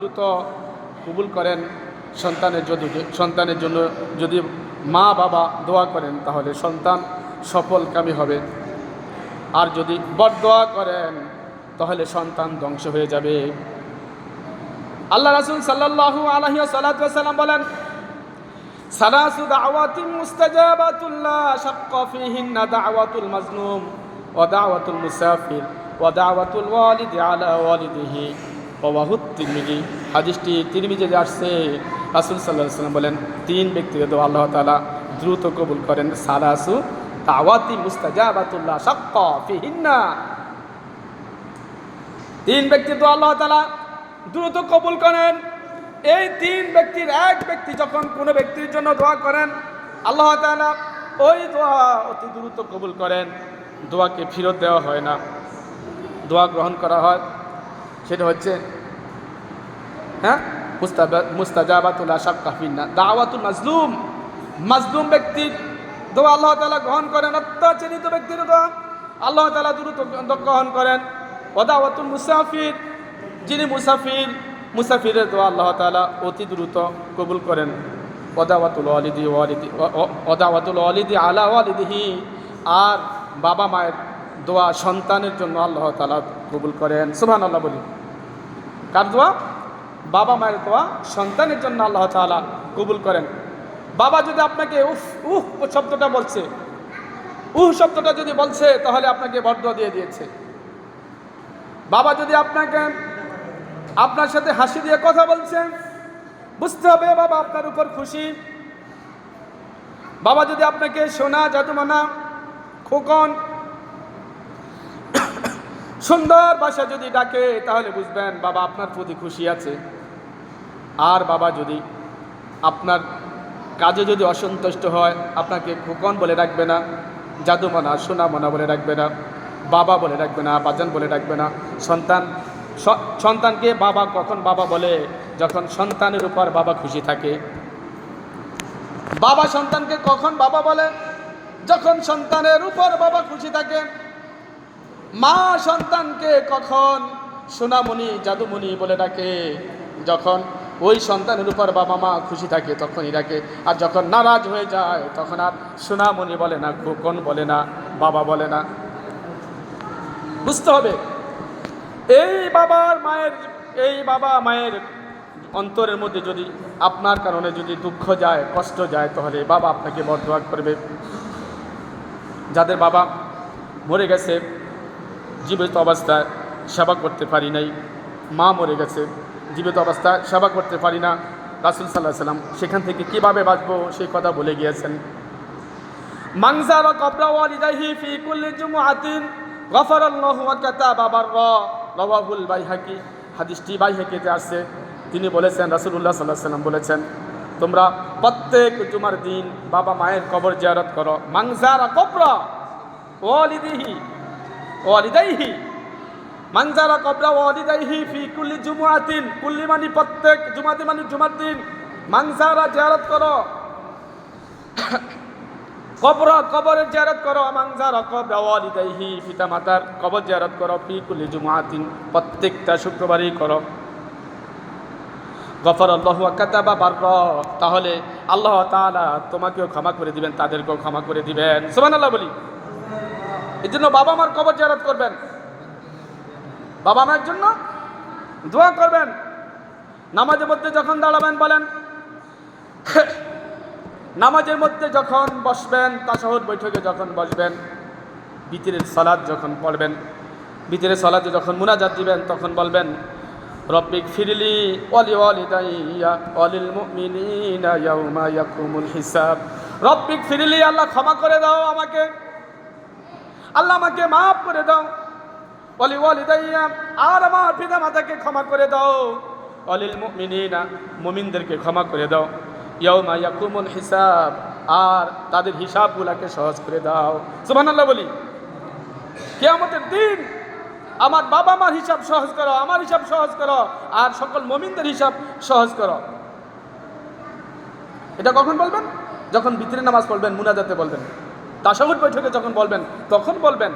দ্রুত কবুল করেন। সন্তানের জন্য যদি মা বাবা দোয়া করেন তাহলে সন্তান সফলকামী হবে, আর যদি বদদোয়া করেন তাহলে সন্তান ধ্বংস হয়ে যাবে। আল্লাহ রাসূল সাল্লাল্লাহু আলাইহি ওয়াসাল্লাম বলেন, সালাসু দাওয়াতিন মুস্তাজাবাতুল লা শাক্কা ফীহিন্না দাওয়াতুল মাজলুম ওয়া দাওয়াতুল মুসাফির ওয়া দাওয়াতুল ওয়ালিদি আলা ওয়ালিদিহি রাওয়াহু তিরমিজি। হাদিসটি তিরমিজিতে আসছে। রাসূল সাল্লাল্লাহু আলাইহি ওয়াসাল্লাম বলেন, তিন ব্যক্তির দোয়া আল্লাহ তাআলা দ্রুত কবুল করেন। সালাসু দাওয়াতিন মুস্তাজাবাতুল লা শাক্কা ফীহিন্না, তিন ব্যক্তির দোয়া আল্লাহ তাআলা দ্রুত কবুল করেন। এই তিন ব্যক্তির এক ব্যক্তি যখন কোনো ব্যক্তির জন্য দোয়া করেন, আল্লাহ তাআলা ওই দোয়া অতি দ্রুত কবুল করেন। দোয়াকে ফেরত দেওয়া হয় না, দোয়া গ্রহণ করা হয়। সেটা হচ্ছে মুস্তাজাবাতুল লা শাক্কা ফীহিন্না দাওয়াতুল মাজলুম, মাজলুম ব্যক্তির দোয়া আল্লাহ তাআলা গ্রহণ করেন। অত্যাচারিত ব্যক্তির দোয়া আল্লাহ তাআলা দ্রুত গ্রহণ করেন। ওয়া দাওয়াতুল মুসাফির, যিনি মুসাফিরের দোয়া আল্লাহ তাআলা অতি দ্রুত কবুল করেন। ওয়া দাওয়াতুল ওয়ালিদি আলা ওয়ালিদিহি, আর বাবা মায়ের দোয়া সন্তানের জন্য আল্লাহ তাআলা কবুল করেন। সুবহানাল্লাহ বলি। কার দোয়া? বাবা মায়ের দোয়া সন্তানের জন্য আল্লাহ তাআলা কবুল করেন। বাবা যদি আপনাকে শব্দটা বলছে, শব্দটা যদি বলছে তাহলে আপনাকে বরদোয়া দিয়ে দিয়েছে। বাবা যদি আপনার সাথে হাসি দিয়ে কথা বলছে, বুঝতে হবে বাবা আপনার উপর খুশি। বাবা যদি আপনাকে সোনা, জাদুমানা, খোকন, সুন্দর ভাষা যদি ডাকে তাহলে বুঝবেন বাবা আপনার প্রতি খুশি আছে। আর বাবা যদি আপনার কাজে যদি অসন্তুষ্ট হয়, আপনাকে খোকন বলে ডাকবে না, জাদুমানা, সোনামানা বলে ডাকবে না, বাবা বলে ডাকবে না, বাজান বলে ডাকবে না। সন্তানকে বাবা কখন বাবা বলে? যখন সন্তানের উপর বাবা খুশি থাকে। বাবা সন্তানকে কখন বাবা বলে? যখন সন্তানের উপর বাবা খুশি থাকে। মা সন্তানকে কখন সোনামণি, জাদুমণি বলে ডাকে? যখন ওই সন্তানের উপর বাবা মা খুশি থাকে তখনই ডাকে। আর যখন নারাজ হয়ে যায় তখন আর সোনামণি বলে না, খোকন বলে না, বাবা বলে না। বুঝতে হবে, এই বাবা মায়ের অন্তরের মধ্যে যদি আপনার কারণে যদি দুঃখ যায়, কষ্ট যায়, তাহলে বাবা আপনাকে বরদোয়া করবে। যাদের বাবা মরে গেছে, জীবিত অবস্থায় সেবা করতে পারি নাই, মা মরে গেছে, জীবিত অবস্থায় সেবা করতে পারি না, রাসূল সাল্লাল্লাহু আলাইহি ওয়াসাল্লাম সেখান থেকে কিভাবে বাঁচবো সেই কথা বলে গিয়েছেন। মান যারা কবরা ওয়ালিদাইহি ফি কুল্লি জুমআতিন গফারাল্লাহু ওয়া কাতাবা বাররা, রাওয়াহুল বাইহাকি। হাদিসটি বাইহাকিতে আছে। তিনি বলেছেন, রাসূলুল্লাহ সাল্লাল্লাহু আলাইহি ওয়াসাল্লাম বলেছেন, তোমরা প্রত্যেক জুমার দিন বাবা মায়ের কবর জিয়ারত করো। মান যারা কবরা ওয়ালিদাইহি, মান যারা কবরা ওয়ালিদাইহি ফি কুল্লি জুমআতিন, কুল্লি মানে প্রত্যেক, জুমাতে মানে জুমার দিন। মান যারা জিয়ারত করো, কবরের জিয়ারত করো। মান যারা কবরা ওয়ালিদাইহি, পিতা মাতার কবর জিয়ারত করো। ফি কুল্লি জুমআতিন, প্রত্যেকটা শুক্রবারই করো। গফারাল্লাহু ওয়া কাতাবা বাররা, তাহলে আল্লাহ তাআলা তোমাকেও ক্ষমা করে দিবেন, তাদেরকেও ক্ষমা করে দিবেন। সুবহানাল্লাহ বলি। এই জন্য বাবা মার কবর জিয়ারত করবেন, বাবা মায়ের জন্য দোয়া করবেন। নামাজের মধ্যে যখন দাঁড়াবেন বলেন, নামাজের মধ্যে যখন বসবেন, তাশাহুদ বৈঠকে যখন বসবেন, বিতরের সালাত যখন পড়বেন, বিতরের সালাতে যখন মুনাজাত দিবেন তখন বলবেন, রব্বিক ফিরলি ওয়ালি ওয়ালিদাইয়া ওয়ালিল মুমিনিনা ইয়াউমা ইয়াকুমুল হিসাব। রব্বিক ফিরলি, আল্লাহ ক্ষমা করে দাও আমাকে, আল্লাহ আমাকে মাফ করে দাও। ওয়ালি ওয়ালিদাইয়া, আর আমার পিতা মাতাকে ক্ষমা করে দাও। ওয়ালিল মুমিনিনা, মুমিনদেরকে ক্ষমা করে দাও। ইয়াউমা ইয়াকুমুল হিসাব, আর তাদের হিসাবগুলোকে সহজ করে দাও। সুবহানাল্লাহ বলি। কিয়ামতের দিন আমার বাবা মার হিসাব সহজ করো, আমার হিসাব সহজ করো, আর সকল মুমিনদের হিসাব সহজ করো। এটা কখন বলবেন? যখন বিতরের নামাজ পড়বেন, মুনাজাতে বলবেন, তাশাহুদ বৈঠকে যখন বলবেন তখন বলবেন।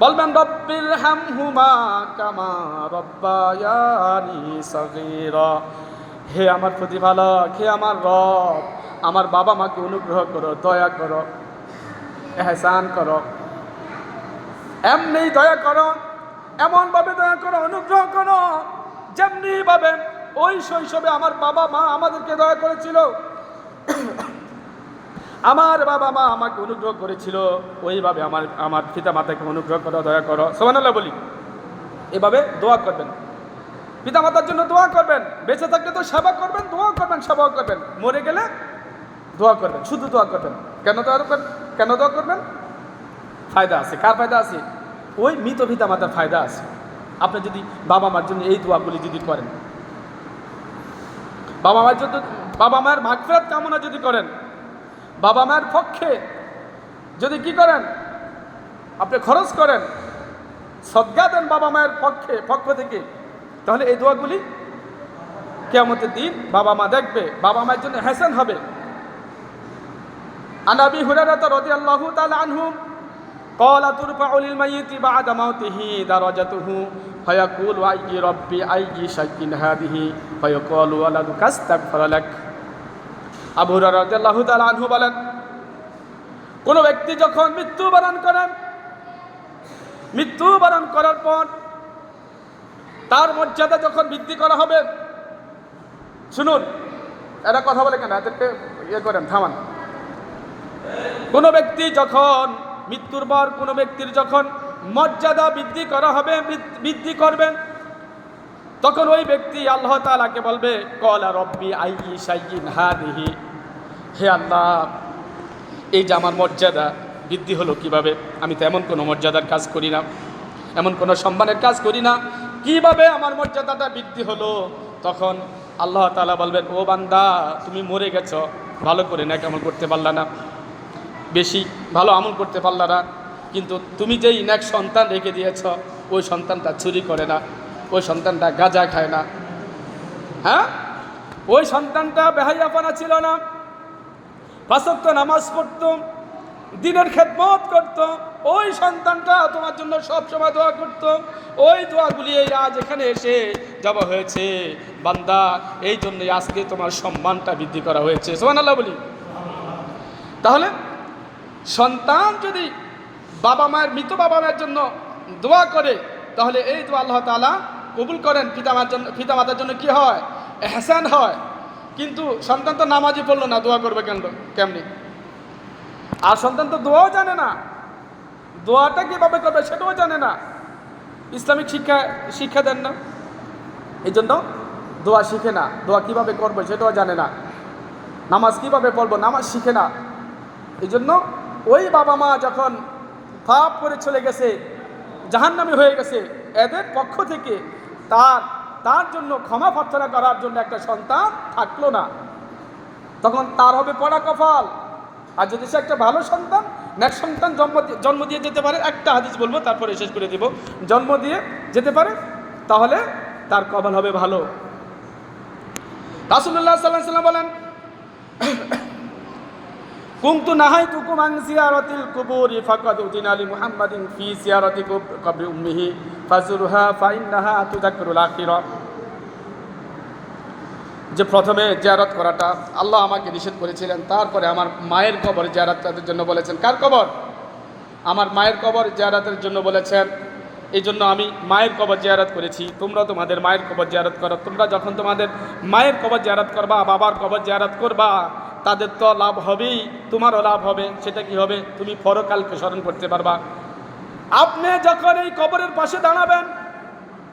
বলবেন রব্বির হামহুমা কামা রব্বায়ানি সগীরা, হে আমার প্রতিপালক, হে আমার রব, আমার বাবা মাকে অনুগ্রহ করো, দয়া করো, এহসান করো, এমনি দয়া করো, এমনভাবে দয়া করো, অনুগ্রহ করো যেমনি ভাবে ওই শৈশবে আমার বাবা মা আমাদেরকে দয়া করেছিল, আমার বাবা মা আমাকে অনুগ্রহ করেছিল, ওইভাবে আমার পিতা মাতাকে অনুগ্রহ করো, দয়া করো। সুবহানাল্লাহ বলি। এভাবে দোয়া করবেন, পিতা মাতার জন্য দোয়া করবেন, বেঁচে থাকলে তো সেবা করবেন, দোয়া করবেন, সেবা করবেন, মরে গেলে দোয়া করবেন, শুধু দোয়া করবেন। কেন দোয়া করবেন? কেন দোয়া করবেন? ফায়দা আছে। কার ফায়দা আছে? ওই মৃত পিতা মাতার ফায়দা আছে। আপনি যদি বাবা মার জন্য এই দোয়াগুলি যদি করেন, বাবা মার জন্য, বাবা মায়ের মাগফিরাত কামনা যদি করেন, বাবা মায়ের পক্ষে যদি কি করেন, আপনি খরচ করেন, সদকা দেন বাবা মায়ের পক্ষ থেকে, তাহলে এই দোয়াগুলি কিয়ামতের দিন বাবা মা দেখবে, বাবা মায়ের জন্য হাসান হবে। আন আবি হুরায়রা রাদিয়াল্লাহু তাআলা আনহু قال ترفع للميت بعد موته درجته فيقول أي ربي أي شيء هذه فيقال ولدك استغفر لك। আবু হুরায়রা রাদিয়াল্লাহু তাআলা আনহু বলেন, কোন ব্যক্তি যখন মৃত্যুবরণ করার পর তার মর্যাদা যখন বৃদ্ধি করা হবে, শুনুন, এরা কথা বলে কেন, এদেরকে করেন, থামান। কোন ব্যক্তি যখন মৃত্যুর পর কোন ব্যক্তির যখন মর্যাদা বৃদ্ধি করা হবে, বৃদ্ধি করবেন, তখন ওই ব্যক্তি আল্লাহ তাআলাকে বলবে, ক্বালা রব্বি আইয়ি শাইইন হাদিহি, হে আল্লাহ, এই যে আমার মর্যাদা বৃদ্ধি হলো কিভাবে? আমি তো এমন কোনো মর্যাদার কাজ করি না, এমন কোনো সম্মানের কাজ করি না, কিভাবে আমার মর্যাদাটা বৃদ্ধি হলো? তখন আল্লাহ তাআলা বলবেন, ও বান্দা, তুমি মরে গেছো, ভালো করে নেক আমল করতে পারলা না, বেশি ভালো আমল করতে পারলা না, কিন্তু তুমি যেই নেক সন্তান রেখে দিয়েছ, ওই সন্তানটা চুরি করে না, ওই সন্তানটা গাঁজা খায় না, হ্যাঁ, ওই সন্তানটা বেহাইয়াপনা ছিল না, 5 ওয়াক্ত নামাজ পড়তো, দিনের খেদমত করত, ওই সন্তানটা তোমার জন্য সবসময় দোয়া করত। ওই দোয়াগুলি এই আজ এখানে এসে জমা হয়েছে বান্দা, এই জন্যই আজকে তোমার সম্মানটা বৃদ্ধি করা হয়েছে। সুবহানাল্লাহ বলি। তাহলে সন্তান যদি মৃত বাবা মায়ের জন্য দোয়া করে, তাহলে এই দোয়া আল্লাহ তাআলা কবুল করেন। পিতামাতার জন্য কি হয়? ইহসান হয়। কিন্তু সন্তান তো নামাজই পড়লো না, দোয়া করবে কেমনি? আর সন্তান তো দোয়াও জানে না, দোয়াটা কিভাবে করবে সেটাও জানে না, ইসলামিক শিক্ষা দেন না, এই জন্য দোয়া শিখে না, দোয়া কিভাবে করবে সেটাও জানে না, নামাজ কিভাবে পড়বো নামাজ শিখে না। এই জন্য ওই বাবা মা যখন পাপ করে চলে গেছে, জাহান্নামী হয়ে গেছে, এদের পক্ষ থেকে তার জন্য ক্ষমা প্রার্থনা করার জন্য একটা সন্তান থাকলো না, তখন তার হবে পড়া কপাল। আর যদি সে একটা ভালো সন্তান, নেক্সট সন্তান জন্ম দিয়ে যেতে পারে, একটা হাদিস বলবো তারপরে শেষ করে দিব, জন্ম দিয়ে যেতে পারে, তাহলে তার কপাল হবে ভালো। রাসূলুল্লাহ সাল্লাল্লাহু আলাইহি ওয়াসাল্লাম বলেন, কুনতু নাহাইতুকুম আন জিয়ারাতিল কুবুরি ফাকাদ উযিনা লি মুহাম্মাদিন ফি জিয়ারাতি কবরি উম্মিহি ফাজুরহা ফাইন্নাহা তুযাক্কিরুল আখিরা। যে প্রথমে জিয়ারত করাটা আল্লাহ আমাকে নিষেধ করেছিলেন, তারপরে আমার মায়ের কবর জিয়ারত তাদের জন্য বলেছেন। কার কবর? আমার মায়ের কবর জিয়ারতের জন্য বলেছেন। এই জন্য আমি মায়ের কবর জিয়ারত করেছি, তোমরা তোমাদের মায়ের কবর জিয়ারত করো। তোমরা যখন তোমাদের মায়ের কবর জিয়ারত করবা, বাবার কবর জিয়ারত করবা, তাদের তো লাভ হবেই, তোমারও লাভ হবে। সেটা কি হবে? তুমি পরকালকে স্মরণ করতে পারবা। আপনি যখন এই কবরের পাশে দাঁড়াবেন,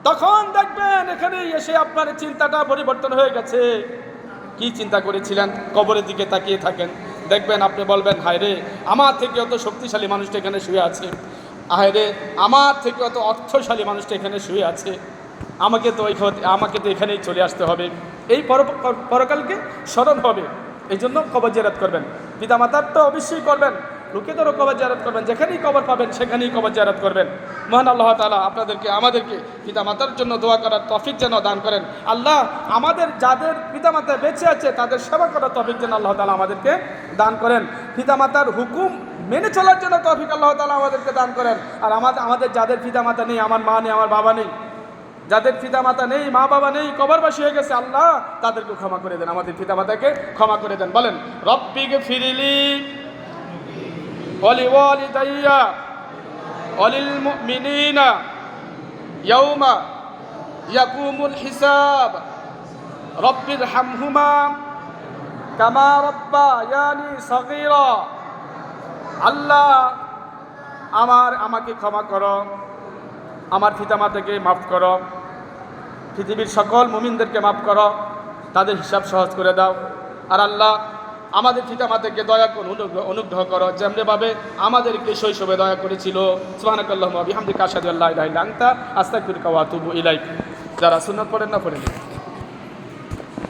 তখন দেখবেন এখানে এসে আপনার চিন্তাটা পরিবর্তন হয়ে গেছে। কি চিন্তা করেছিলেন? কবরের দিকে তাকিয়ে থাকেন, দেখবেন আপনি বলবেন, হায় রে, আমার থেকে অত শক্তিশালী মানুষটা এখানে শুয়ে আছে, হায় রে, আমার থেকে অত অর্থশালী মানুষটা এখানে শুয়ে আছে, আমাকে তো এখানেই চলে আসতে হবে। এই পরকালকে স্মরণ হবে। এই জন্য কবর জিয়ারত করবেন। পিতামাতার তো অবশ্যই করবেন, লোকেদেরও কবর জিয়ারত করবেন, যেখানেই কবর পাবেন সেখানেই কবর জিয়ারত করবেন। মহান আল্লাহ তাআলা আমাদেরকে পিতামাতার জন্য দোয়া করার তৌফিক যেন দান করেন। আল্লাহ আমাদের যাদের পিতামাতা বেঁচে আছে তাদের সেবা করার তৌফিক যেন আল্লাহ তাআলা আমাদেরকে দান করেন। পিতামাতার হুকুম মেনে চলার জন্য তৌফিক আল্লাহ তাআলা আমাদেরকে দান করেন। আর আমাদের যাদের পিতামাতা নেই, আমার মা নেই, আমার বাবা নেই, যাদের পিতামাতা নেই, মা বাবা নেই, কবরবাসী হয়ে গেছে, আল্লাহ তাদেরকে ক্ষমা করে দেন, আমাদের পিতামাতাকে ক্ষমা করে দেন। বলেন রব্বিগ ফিরিলি ওয়ালি ওয়ালিদাইয়া ওয়ালিল মুমিনিনা ইয়াউমা ইয়াকুমুল হিসাব রব্বির হামহুমা কামা রাব্বায়ানি সগীরা। আল্লাহ আমাকে ক্ষমা করো, আমার পিতামাতাকে মাফ করো, পৃথিবীর সকল মুমিনদেরকে মাফ করো, তাদের হিসাব সহজ করে দাও। আর আল্লাহ আমাদের পিতামাতাকে দয়া করো, অনুগ্রহ করো, যেমনিভাবে আমাদেরকে শৈশবে দয়া করেছিল। সুবহানাকাল্লাহুম্মা ওয়া বিহামদিকা আশহাদু আল্লা ইলাহা ইল্লা আনতা আস্তাগফিরুকা ওয়া আতুবু ইলাইক। যারা সুন্নাত পড়েন না পড়েন।